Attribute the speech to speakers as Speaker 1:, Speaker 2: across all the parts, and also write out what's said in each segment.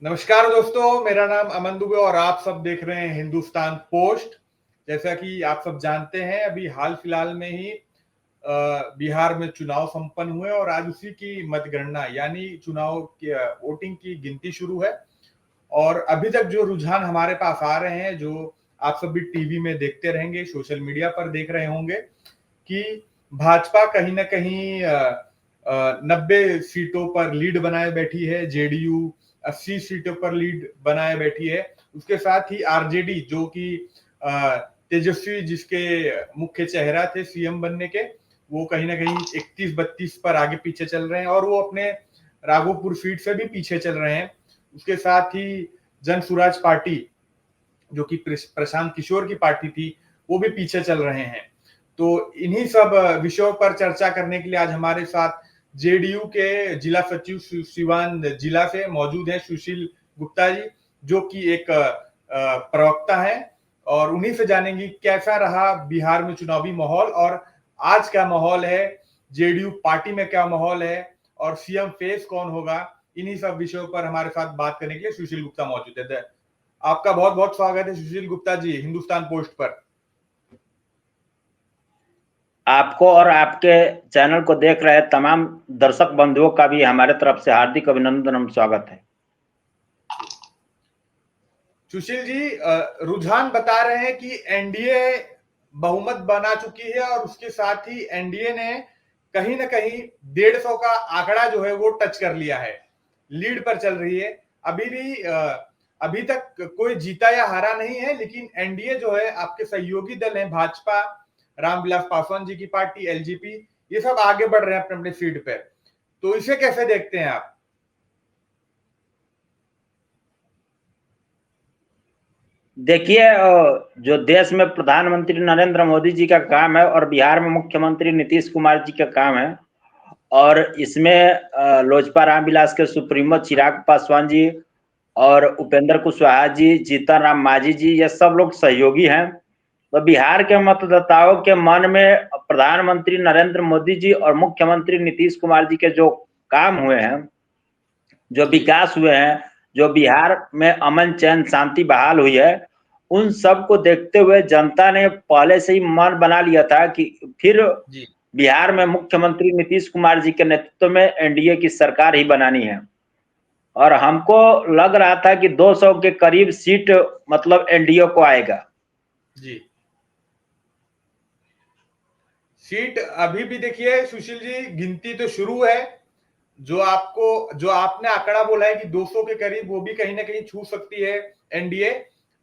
Speaker 1: नमस्कार दोस्तों, मेरा नाम अमन दुबे और आप सब देख रहे हैं हिंदुस्तान पोस्ट। जैसा कि आप सब जानते हैं, अभी हाल फिलहाल में ही बिहार में चुनाव संपन्न हुए और आज उसी की मतगणना यानी चुनाव की वोटिंग की गिनती शुरू है। और अभी तक जो रुझान हमारे पास आ रहे हैं, जो आप सब भी टीवी में देखते रहेंगे, सोशल मीडिया पर देख रहे होंगे कि भाजपा कहीं ना कहीं 90 सीटों पर लीड बनाए बैठी है, जेडीयू 80 सीटों पर लीड बनाए बैठी है। उसके साथ ही आरजेडी, जो कि तेजस्वी जिसके मुख्य चेहरा थे सीएम बनने के, वो कहीं ना कहीं 31-32 पर आगे पीछे चल रहे हैं और वो अपने राघोपुर सीट से भी पीछे चल रहे हैं। उसके साथ ही जन सुराज पार्टी, जो कि प्रशांत किशोर की पार्टी थी, वो भी पीछे चल रहे हैं। तो इन्हीं सब विषयों पर चर्चा करने के लिए आज हमारे साथ जेडीयू के जिला सचिव सिवान जिला से मौजूद है सुशील गुप्ता जी, जो कि एक प्रवक्ता है, और उन्हीं से जानेंगे कैसा रहा बिहार में चुनावी माहौल और आज क्या माहौल है, जेडीयू पार्टी में क्या माहौल है और सीएम फेस कौन होगा। इन्हीं सब विषयों पर हमारे साथ बात करने के लिए सुशील गुप्ता मौजूद है। आपका बहुत बहुत स्वागत है सुशील गुप्ता जी हिंदुस्तान पोस्ट पर।
Speaker 2: आपको और आपके चैनल को देख रहे तमाम दर्शक बंधुओं का भी हमारे तरफ से हार्दिक अभिनंदन एवं स्वागत है।
Speaker 1: सुशील जी, रुझान बता रहे हैं कि एनडीए बहुमत बना चुकी है और उसके साथ ही एनडीए ने कहीं ना कहीं 150 का आंकड़ा जो है वो टच कर लिया है, लीड पर चल रही है। अभी तक कोई जीता या हारा नहीं है, लेकिन एनडीए जो है, आपके सहयोगी दल हैं भाजपा, रामविलास पासवान जी की पार्टी, एलजेपी, ये सब आगे बढ़ रहे हैं अपने अपने सीट पर। तो इसे कैसे देखते हैं आप?
Speaker 2: देखिए, जो देश में प्रधानमंत्री नरेंद्र मोदी जी का काम है और बिहार में मुख्यमंत्री नीतीश कुमार जी का काम है, और इसमें लोजपा रामविलास के सुप्रीमो चिराग पासवान जी और उपेंद्र कुशवाहा जी, जीतन राम मांझी जी, ये सब लोग सहयोगी हैं। तो बिहार के मतदाताओं के मन में प्रधानमंत्री नरेंद्र मोदी जी और मुख्यमंत्री नीतीश कुमार जी के जो काम हुए हैं, जो विकास हुए हैं, जो बिहार में अमन चैन शांति बहाल हुई है, उन सब को देखते हुए जनता ने पहले से ही मन बना लिया था कि फिर बिहार में मुख्यमंत्री नीतीश कुमार जी के नेतृत्व में एनडीए की सरकार ही बनानी है। और हमको लग रहा था कि 200 के करीब सीट मतलब एनडीए को आएगा।
Speaker 1: जी, सीट अभी भी देखिए सुशील जी, गिनती तो शुरू है। जो आपने आंकड़ा बोला है कि 200 के करीब, वो भी कहीं ना कहीं छू सकती है एनडीए।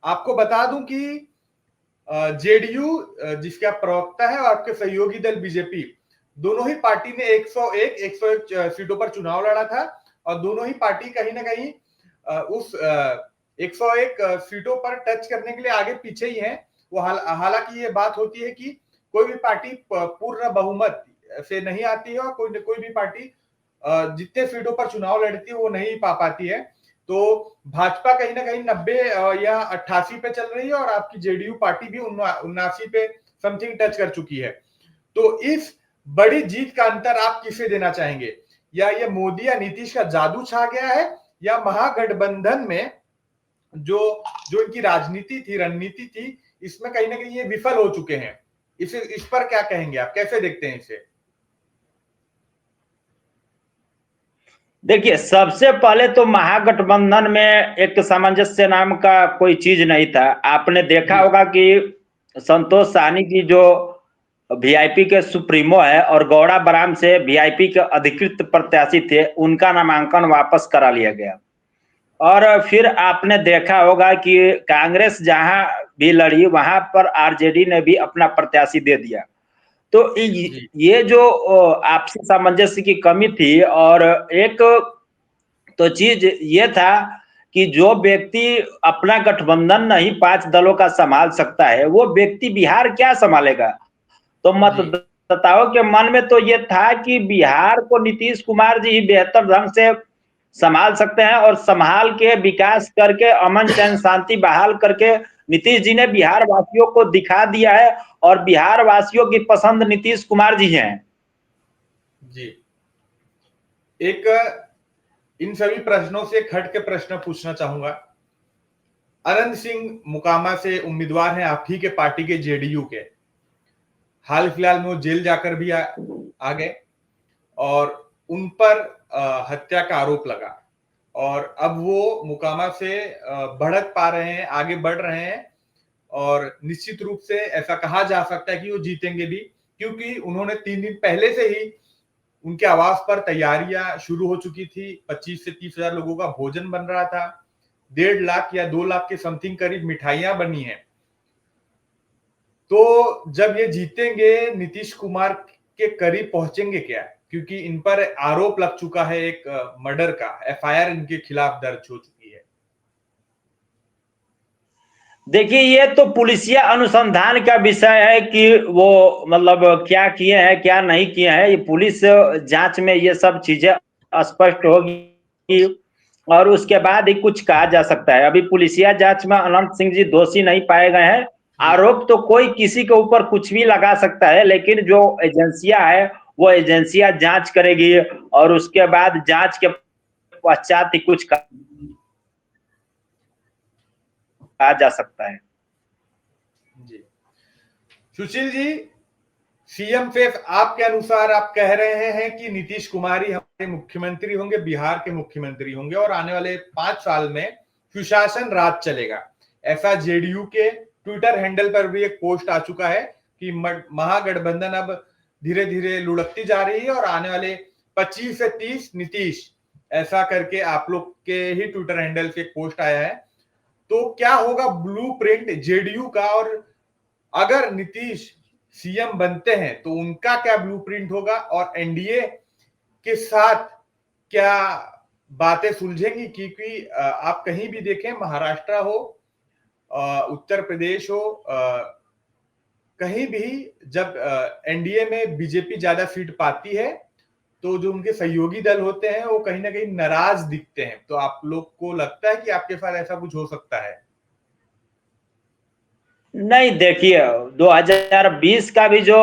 Speaker 1: आपको बता दूं कि जेडीयू जिसके आप प्रवक्ता है और आपके सहयोगी दल बीजेपी, दोनों ही पार्टी ने 101 सीटों पर चुनाव लड़ा था और दोनों ही पार्टी कहीं ना कहीं उस 101 सीटों पर टच करने के लिए आगे पीछे ही है। वो हालांकि ये बात होती है कि कोई भी पार्टी पूर्ण बहुमत से नहीं आती है और कोई भी पार्टी जितने सीटों पर चुनाव लड़ती है वो नहीं पा पाती है। तो भाजपा कहीं ना कहीं 90 या 88 पे चल रही है और आपकी जेडीयू पार्टी भी 79 पे समथिंग टच कर चुकी है। तो इस बड़ी जीत का अंतर आप किसे देना चाहेंगे? या ये मोदी या नीतीश का जादू छा गया है, या महागठबंधन में जो जो इनकी राजनीति थी, रणनीति थी, इसमें कहीं ना कहीं ये विफल हो चुके हैं? इस पर क्या कहेंगे आप, कैसे देखते हैं इसे?
Speaker 2: देखिए, सबसे पहले तो महागठबंधन में एक सामंजस्य नाम का कोई चीज नहीं था। आपने देखा होगा कि संतोष साहनी जी जो वीआईपी के सुप्रीमो है और गौड़ा बराम से वीआईपी के अधिकृत प्रत्याशी थे, उनका नामांकन वापस करा लिया गया। और फिर आपने देखा होगा कि कांग्रेस जहां भी लड़ी वहां पर आरजेडी ने भी अपना प्रत्याशी दे दिया। तो ये जो आपसी सामंजस्य की कमी थी, और एक तो चीज ये था कि जो व्यक्ति अपना गठबंधन नहीं 5 दलों का संभाल सकता है, वो व्यक्ति बिहार क्या संभालेगा। तो मतदाताओं के मन में तो ये था कि बिहार को नीतीश कुमार जी ही बेहतर ढंग से संभाल सकते हैं, और संभाल के विकास करके अमन चैन शांति बहाल करके नीतीश जी ने बिहार वासियों को दिखा दिया है, और बिहार वासियों की पसंद नीतीश कुमार जी हैं।
Speaker 1: जी, एक इन सभी प्रश्नों से एक हट के प्रश्न पूछना चाहूंगा। अनंत सिंह मुकामा से उम्मीदवार हैं आप ही के पार्टी के, जेडीयू के। हाल फिलहाल में वो जेल जाकर भी आ गए और उन पर हत्या का आरोप लगा, और अब वो मुकामा से बढ़त पा रहे हैं, आगे बढ़ रहे हैं, और निश्चित रूप से ऐसा कहा जा सकता है कि वो जीतेंगे भी, क्योंकि उन्होंने 3 दिन पहले से ही उनके आवास पर तैयारियां शुरू हो चुकी थी। 25 से 30 हजार लोगों का भोजन बन रहा था, 1.5 लाख या 2 लाख के समथिंग करीब मिठाइयां बनी हैं। तो जब ये जीतेंगे, नीतीश कुमार के करीब पहुंचेंगे क्या? क्योंकि इन पर आरोप लग चुका है, एक मर्डर का एफआईआर इनके खिलाफ दर्ज हो चुकी है।
Speaker 2: देखिए, ये तो पुलिसिया अनुसंधान का विषय है कि वो मतलब क्या किए हैं क्या नहीं किए हैं, ये पुलिस जांच में ये सब चीजें स्पष्ट होगी और उसके बाद ही कुछ कहा जा सकता है। अभी पुलिसिया जांच में अनंत सिंह जी दोषी नहीं पाए गए हैं। आरोप तो कोई किसी के ऊपर कुछ भी लगा सकता है, लेकिन जो एजेंसियां है वो एजेंसियां जांच करेगी और उसके बाद जांच के पश्चात ही कुछ कहा जा सकता है।
Speaker 1: जी सुशील जी, सीएम फेफ आपके अनुसार आप कह रहे हैं कि नीतीश कुमार ही हमारे मुख्यमंत्री होंगे, बिहार के मुख्यमंत्री होंगे, और आने वाले 5 साल में सुशासन राज चलेगा। ऐसा जेडीयू के ट्विटर हैंडल पर भी एक पोस्ट आ चुका है कि महागठबंधन अब धीरे धीरे लुढ़कती जा रही है और आने वाले 25 से 30 नीतीश, ऐसा करके आप लोग के ही ट्विटर हैंडल से एक पोस्ट आया है। तो क्या होगा ब्लूप्रिंट जेडीयू का, और अगर नीतीश सीएम बनते हैं तो उनका क्या ब्लूप्रिंट होगा, और एनडीए के साथ क्या बातें सुलझेंगी? क्योंकि आप कहीं भी देखें, महाराष्ट्र हो, उत्तर प्रदेश हो, कहीं भी जब एनडीए में बीजेपी ज्यादा सीट पाती है तो जो उनके सहयोगी दल होते हैं वो कहीं ना कहीं नाराज दिखते हैं। तो आप लोग को लगता है कि आपके साथ ऐसा कुछ हो सकता है?
Speaker 2: नहीं, देखिए 2020 का भी जो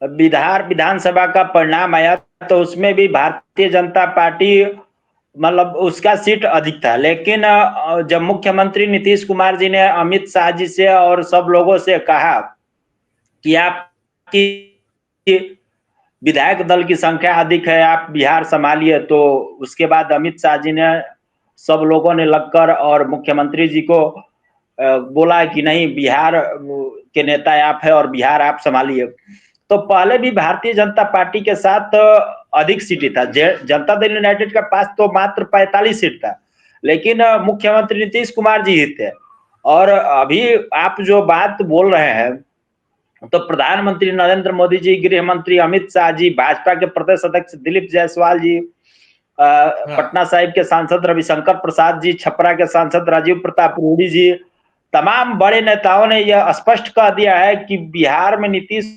Speaker 2: विधानसभा का परिणाम आया तो उसमें भी भारतीय जनता पार्टी मतलब उसका सीट अधिक था, लेकिन जब मुख्यमंत्री नीतीश कुमार जी ने अमित शाह जी से और सब लोगों से कहा कि आपकी विधायक दल की संख्या अधिक है, आप बिहार संभालिए, तो उसके बाद अमित शाह जी ने सब लोगों ने लगकर और मुख्यमंत्री जी को बोला कि नहीं, बिहार के नेता आप है और बिहार आप संभालिए। तो पहले भी भारतीय जनता पार्टी के साथ अधिक सीटें था, जनता दल यूनाइटेड का पास तो मात्र 45 सीट था, लेकिन मुख्यमंत्री नीतीश कुमार जी ही थे। और अभी आप जो बात बोल रहे हैं, तो प्रधानमंत्री नरेंद्र मोदी जी, गृह मंत्री अमित शाह जी, भाजपा के प्रदेश अध्यक्ष दिलीप जायसवाल जी, पटना साहिब के सांसद रविशंकर प्रसाद जी, छपरा के सांसद राजीव प्रताप रूडी जी, तमाम बड़े नेताओं ने यह स्पष्ट कर दिया है कि बिहार में नीतीश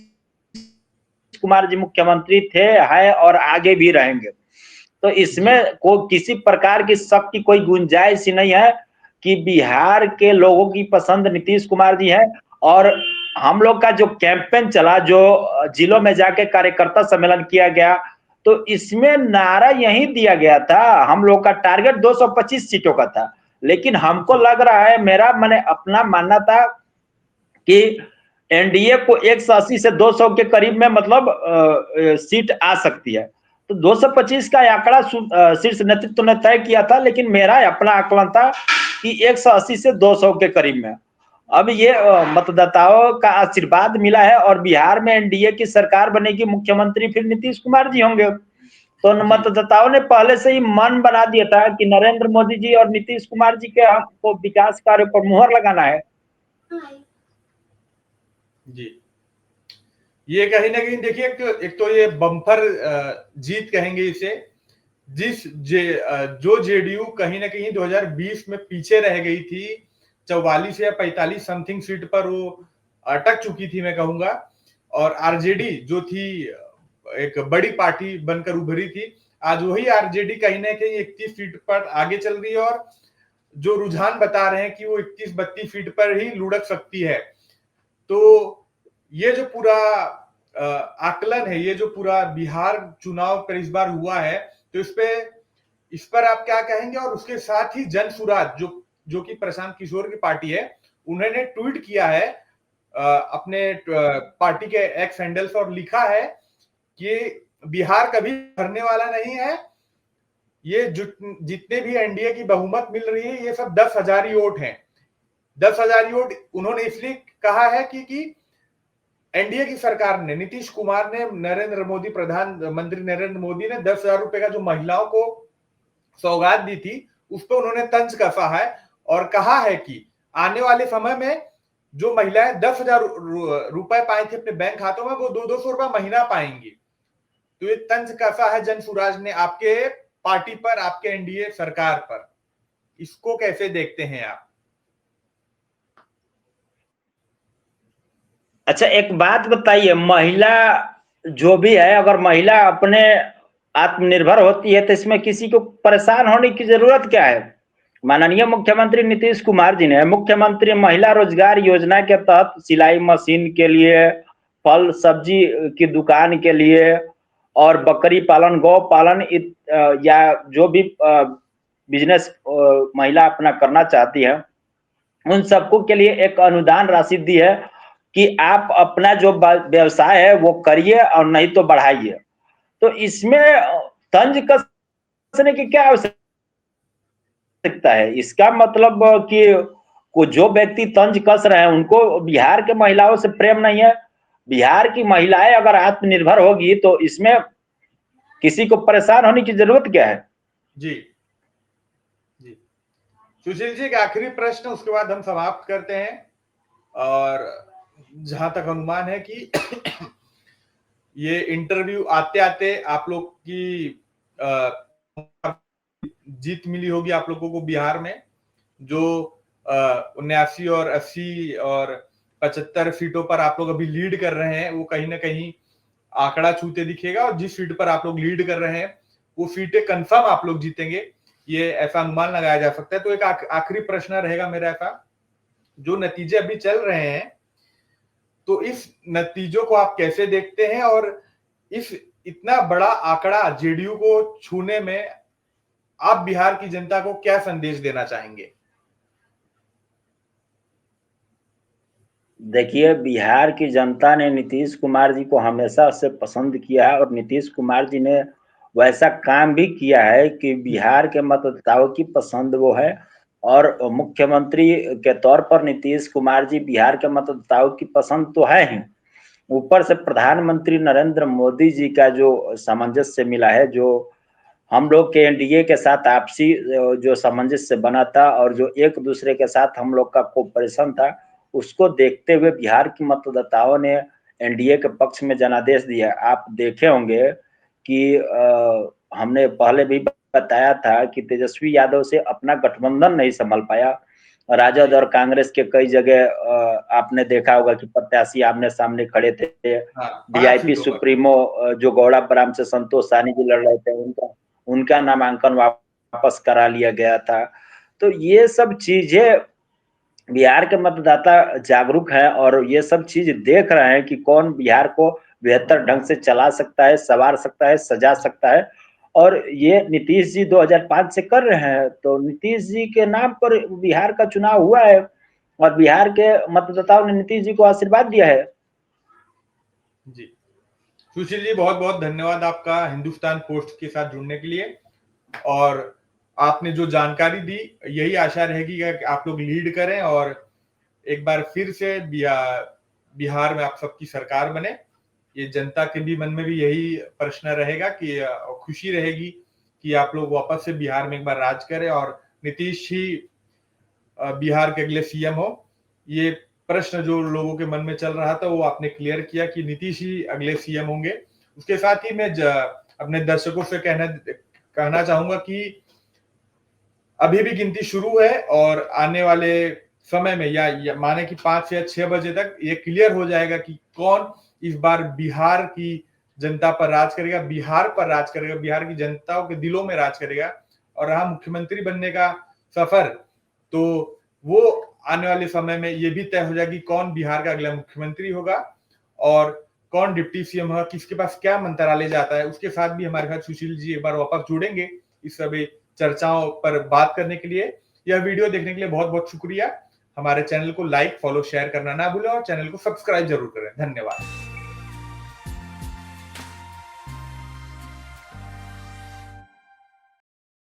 Speaker 2: कुमार जी मुख्यमंत्री थे, है और आगे भी रहेंगे। तो इसमें कोई किसी प्रकार की शक की कोई गुंजाइश ही नहीं है कि बिहार के लोगों की पसंद नीतीश कुमार जी है। और हम लोग का जो कैंपेन चला, जो जिलों में जाके कार्यकर्ता सम्मेलन किया गया, तो इसमें नारा यही दिया गया था, हम लोग का टारगेट 225 सीटों का था, लेकिन हमको लग रहा है, मेरा मैंने अपना मानना था कि एनडीए को 180 से 200 के करीब में मतलब सीट आ सकती है। तो 225 का आंकड़ा शीर्ष नेतृत्व ने तय किया था, लेकिन मेरा अपना आकलन था कि 180 से 200 के करीब में। अब ये मतदाताओं का आशीर्वाद मिला है और बिहार में एनडीए की सरकार बनेगी, मुख्यमंत्री फिर नीतीश कुमार जी होंगे। तो मतदाताओं ने पहले से ही मन बना दिया था कि नरेंद्र मोदी जी और नीतीश कुमार जी के हमको विकास कार्य पर मुहर लगाना है।
Speaker 1: जी, ये कहीं ना कहीं देखिए, एक तो ये बम्पर जीत कहेंगे इसे, जो जेडीयू कहीं ना कहीं 2020 में पीछे रह गई थी, 44 या 45 समथिंग सीट पर वो अटक चुकी थी मैं कहूंगा, और आरजेडी जो थी एक बड़ी पार्टी बनकर उभरी थी, आज वही आरजेडी कहीं ना कहीं 31 सीट पर आगे चल रही है, और जो रुझान बता रहे हैं कि वो 31-32 सीट पर ही लुढ़क सकती है। तो ये जो पूरा आकलन है, ये जो पूरा बिहार चुनाव पर इस बार हुआ है, तो इस पे इस पर आप क्या कहेंगे? और उसके साथ ही जन सुराज जो कि प्रशांत किशोर की पार्टी है, उन्होंने ट्वीट किया है अपने पार्टी के एक्स हैंडल्स और लिखा है कि बिहार कभी भरने वाला नहीं है, ये जितने भी एनडीए की बहुमत मिल रही है ये सब 10,000 ही वोट हैं। 10,000 ही वोट उन्होंने इसलिए कहा है कि एनडीए की सरकार ने, नीतीश कुमार ने, प्रधानमंत्री नरेंद्र मोदी ने 10,000 रुपए का जो महिलाओं को सौगात दी थी उस पर उन्होंने तंज कसा है और कहा है कि आने वाले समय में जो महिलाएं 10,000 रुपए पाई थी अपने बैंक खातों में, वो 200 रुपए महीना पाएंगी। तो ये तंज कसा है जन सुराज ने आपके पार्टी पर, आपके एनडीए सरकार पर। इसको कैसे देखते हैं आप?
Speaker 2: अच्छा, एक बात बताइए, महिला जो भी है, अगर महिला अपने आत्मनिर्भर होती है तो इसमें किसी को परेशान होने की जरूरत क्या है? माननीय मुख्यमंत्री नीतीश कुमार जी ने मुख्यमंत्री महिला रोजगार योजना के तहत सिलाई मशीन के लिए, फल सब्जी की दुकान के लिए और बकरी पालन, गौ पालन या जो भी बिजनेस महिला अपना करना चाहती है, उन सबको के लिए एक अनुदान राशि दी है कि आप अपना जो व्यवसाय है वो करिए और नहीं तो बढ़ाइए। तो इसमें तंज कसने की क्या आवश्यकता है? इसका मतलब कि को जो व्यक्ति तंज कस रहे हैं उनको बिहार के महिलाओं से प्रेम नहीं है। बिहार की महिलाएं अगर आत्मनिर्भर होगी तो इसमें किसी को परेशान होने की जरूरत क्या है?
Speaker 1: जी जी, सुशील जी, एक आखिरी प्रश्न, उसके बाद हम समाप्त करते हैं। और जहां तक अनुमान है कि ये इंटरव्यू आते आते आप लोग की जीत मिली होगी आप लोगों को बिहार में, जो 79 और 80 और 75 सीटों पर आप लोग अभी लीड कर रहे हैं, वो कहीं ना कहीं आंकड़ा छूते दिखेगा। और जिस सीट पर आप लोग लीड कर रहे हैं वो सीटें कंफर्म आप लोग जीतेंगे, ये ऐसा अनुमान लगाया जा सकता है। तो एक आखिरी प्रश्न रहेगा मेरा ऐसा, जो नतीजे अभी चल रहे हैं तो इस नतीजों को आप कैसे देखते हैं? और इस इतना बड़ा आंकड़ा जेडीयू को छूने में आप बिहार की जनता को क्या संदेश देना चाहेंगे?
Speaker 2: देखिए, बिहार की जनता ने नीतीश कुमार जी को हमेशा से पसंद किया है और नीतीश कुमार जी ने वैसा काम भी किया है कि बिहार के मतदाताओं की पसंद वो है। और मुख्यमंत्री के तौर पर नीतीश कुमार जी बिहार के मतदाताओं की पसंद तो है ही, ऊपर से प्रधानमंत्री नरेंद्र मोदी जी का जो सामंजस्य मिला है, जो हम लोग के एनडीए के साथ आपसी जो सामंजस्य बना था और जो एक दूसरे के साथ हम लोग का कोऑपरेशन था, उसको देखते हुए बिहार की मतदाताओं ने एनडीए के पक्ष में जनादेश दिया। आप देखे होंगे कि हमने पहले भी बताया था कि तेजस्वी यादव से अपना गठबंधन नहीं संभल पाया। राजद और कांग्रेस के कई जगह आपने देखा होगा कि प्रत्याशी आमने सामने खड़े थे।
Speaker 1: हाँ,
Speaker 2: वीआईपी सुप्रीमो जो गौड़ा बराम से संतोष सानी जी लड़ रहे थे, उनका नामांकन वापस करा लिया गया था। तो ये सब चीजें बिहार के मतदाता जागरूक हैं और ये सब चीज देख रहे हैं कि कौन बिहार को बेहतर ढंग से चला सकता है, संवार सकता है, सजा सकता है। और ये नीतीश जी 2005 से कर रहे हैं, तो नीतीश जी के नाम पर बिहार का चुनाव हुआ है और बिहार के मतदाताओं ने नीतीश जी को आशीर्वाद दिया है।
Speaker 1: जी, सुशील जी, बहुत बहुत धन्यवाद आपका हिंदुस्तान पोस्ट के साथ जुड़ने के लिए। और आपने जो जानकारी दी, यही आशा रहेगी कि आप लोग लीड करें और एक बार फिर से बिहार में आप सबकी सरकार बने। ये जनता के भी मन में भी यही प्रश्न रहेगा कि खुशी रहेगी कि आप लोग वापस से बिहार में एक बार राज करें और नीतीश ही बिहार के अगले सीएम हो। ये प्रश्न जो लोगों के मन में चल रहा था वो आपने क्लियर किया कि नीतीश ही अगले सीएम होंगे। उसके साथ ही मैं अपने दर्शकों से कहना चाहूंगा कि अभी भी गिनती शुरू है और आने वाले समय में या माने कि 5 या 6 बजे तक ये क्लियर हो जाएगा कि कौन इस बार बिहार की जनता पर राज करेगा, बिहार पर राज करेगा, बिहार की जनताओं के दिलों में राज करेगा। और रहा मुख्यमंत्री बनने का सफर, तो वो आने वाले समय में ये भी तय हो जाएगी कौन बिहार का अगला मुख्यमंत्री होगा और कौन डिप्टी सीएम होगा, किसके पास क्या मंत्रालय जाता है। उसके साथ भी हमारे साथ सुशील जी एक बार वापस जुड़ेंगे इस सभी चर्चाओं पर बात करने के लिए। यह वीडियो देखने के लिए बहुत बहुत शुक्रिया। हमारे चैनल को लाइक, फॉलो, शेयर करना ना भूलें और चैनल को सब्सक्राइब जरूर करें। धन्यवाद।